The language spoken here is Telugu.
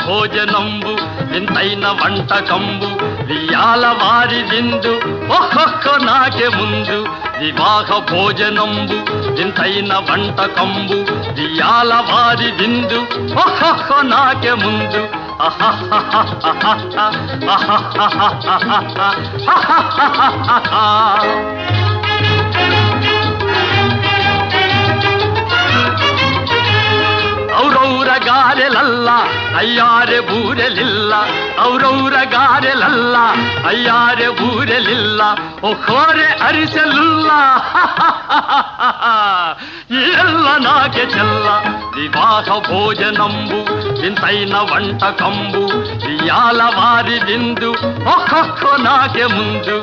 భోజనంబు వింతైన వంటకంబు వియాల వారి విందు ఒక్కొక్క నాకే ముందు వివాహ భోజనంబు వింతైన వంటకంబు వియాల వారి విందు ఒక్కొక్క నాకే ముందు ఔరౌర గారెలల్ల అయ్యారె బూరెలిల్ల ఔరౌర గారెలల్ల అయ్యారె బూరెలిల్ల ఒక్కోరె అరిసెలుల్ల ಎಲ್ಲ ನಾಗೆ ಚೆಲ್ಲ ವಿವಾಹ ಭೋಜನಂಬು ವಿಂತೈನ వంటకంబు వియాల వారి విందు ఒక్కొక్క నాకే ముందు